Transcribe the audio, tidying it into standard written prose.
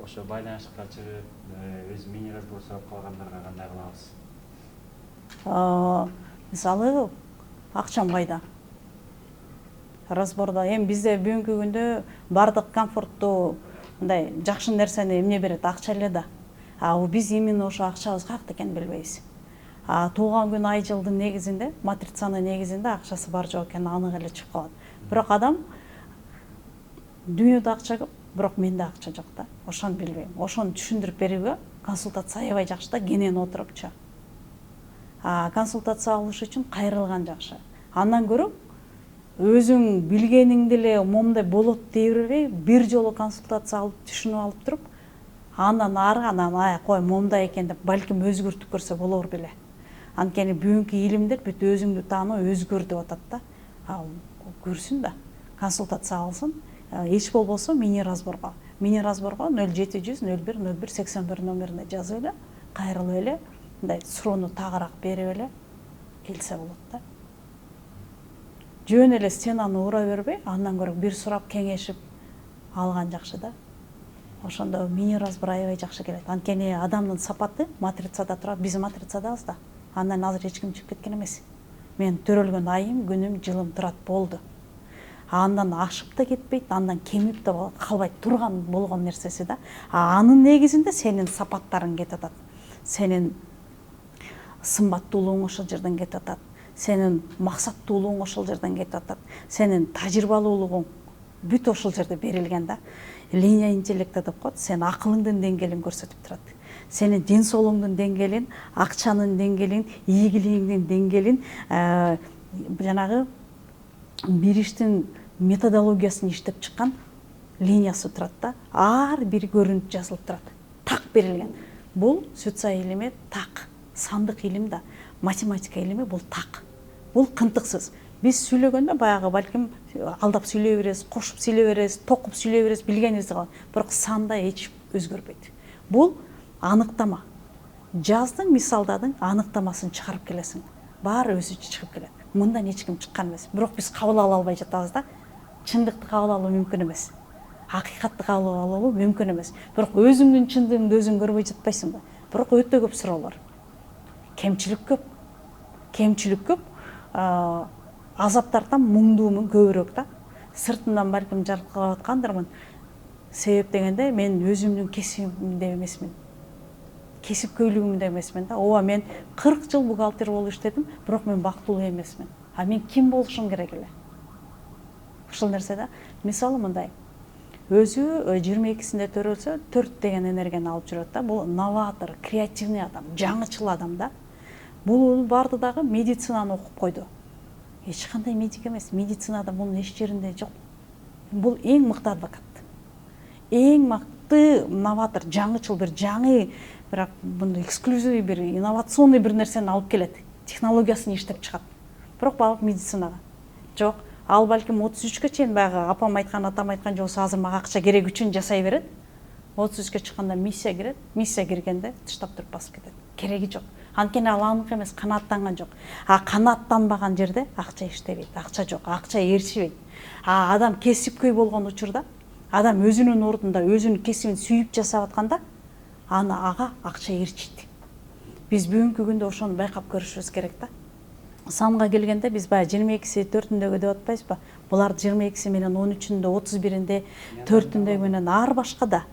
ошо байланышка чыгып өз мини разбор сурап калгандарга кандай кылабыз? Мисалы, акчам кайда? Разборда эми бизде бүгүнкү күндө бардык комфорттуу мындай жакшы нерсени эмне берет? Акча эле да. Биз именно ошо акчабыз каякта экенин билбейбиз. Туулган күн ай жылдын негизинде, матрицанын негизинде акчасы бар жок экени анык эле чыгып калат. Бирок адам дүйнөдө акча көп, бирок менде акча жок да. Ошону билбейм. Ошону түшүндүрүп берүүгө консультация аябай жакшы да, кенен отурупчу. Консультация алыш үчүн кайрылган жакшы. Андан көрө өзүң билгениңди эле момундай болот дей бербей, бир жолу консультация алып түшүнүп алып туруп, андан ары кой момундай экен деп балким өзгөртүп көрсө болор беле. Анткени бүгүнкү илимдер бүт өзүңдү тааноо, өзгөр деп атат да. Көрсүн да, консультация алсын. Эч болбосо мини разборго 0700 01 01 81 номерине жазып эле, кайрылып эле, мындай суроону тагыраак берип эле келсе болот да. Жөн эле стенаны ура бербей, андан көрө бир сурап кеңешип алган жакшы да. Ошондо мини разбор аябай жакшы келет. Анткени адамдын сапаты матрицада турат, биз матрицадабыз да. Андан азыр эч ким чыгып кеткен эмес. Мен төрөлгөн айым, күнүм, жылым турат болду. Андан ашып да кетпейт, андан кемип да калбайт, турган болгон нерсеси да. Анын негизинде сенин сапаттарың кетип атат. Сенин сымбаттуулугуң ошол жерден кетип атат. Сенин максаттуулугуң ошол жерден кетип атат. Сенин тажрыйбалуулугуң бүт ошол жерде берилген да. Линия интеллекта деп коет, сен акылыңдын деңгээлин көрсөтүп турат. Сенин ден соолугуңдун деңгээлин, акчанын деңгээлин, ийгилигиңдин деңгээлин, жанагы бир иштин методологиясын иштеп чыккан линиясы турат да. Ар бир көрүнүп жазылып турат. Так берилген. Бул социаль илими так, сандык илим да, математика илими бул так. Бул кынтыксыз. Биз сүйлөгөндө баягы балким алдап сүйлөй беребиз, кошуп сүйлөй беребиз, токуп сүйлөй беребиз, билгенибизди кылабыз. Бирок санда эч өзгөрбөйт. Бул аныктама. Жаздың, мисалдадың аныктамасын чыгарып келесиң. Баары өзүчө чыгып келет. Мындан эч ким чыккан эмес. Бирок биз кабыл ала албай жатабыз да. Чындыкты кабыл алуу мүмкүн эмес. Акыйкатты кабыл алуу мүмкүн эмес. Бирок өзүңдүн чындыгыңды өзүң көрбөй жатпайсыңбы? Бирок өтө көп суроолор. Кемчилик көп. Кемчилик көп. Азаптардан муңдуумун көбүрөөк да. Сыртынан балким жаркырап аткандырмын. Себеп дегенде мен өзүмдүн кесибимде эмесмин. Кесипкөйлүгүмдө эмесмин да. Ооба мен 40 жыл бухгалтер болуп иштедим, бирок мен бактылуу эмесмин. Мен ким болушум керек эле? Ушул нерсе да. Мисалы мындай. Өзү 22-синде төрөлсө 4 деген энергияны алып жүрөт да. Бул новатор, креативный адам, жаңычыл адам да. Бул барды дагы медицинаны окуп койду. Эч кандай медик эмес, медицинада мунун эч жеринде жок. Бул эң мыкты адвокат. Эң мыкты новатор, жаңычыл бир жаңы, бирок мындай эксклюзивный бир инновационный бир нерсени алып келет. Технологиясын иштеп чыгат. Бирок баалык медицинага жок. Ал балким 33-кө чейин баягы апам айткан, атам айткан жолсу азыр мага акча керек үчүн жасай берет. 33-кө чыкканда миссия кирет. Миссия киргенде тыштап туруп басып кетет. Кереги жок. Анткени ал анык эмес, канааттанган жок. Канааттанбаган жерде акча иштебейт, акча жок, акча ээрчибейт. Адам кесипкөй болгон учурда, адам өзүнүн ордунда, өзүнүн кесибин сүйүп жасап атканда, ага акча ээрчийт. Биз бүгүнкү күндө ошону байкап көрүшүбүз керек да. Санга келгенде биз баягы 22-си 4-үндөгү деп атпайбызбы? Булар 22-си менен 13-үндө, 31-инде, 4-үндөгү менен ар башка да.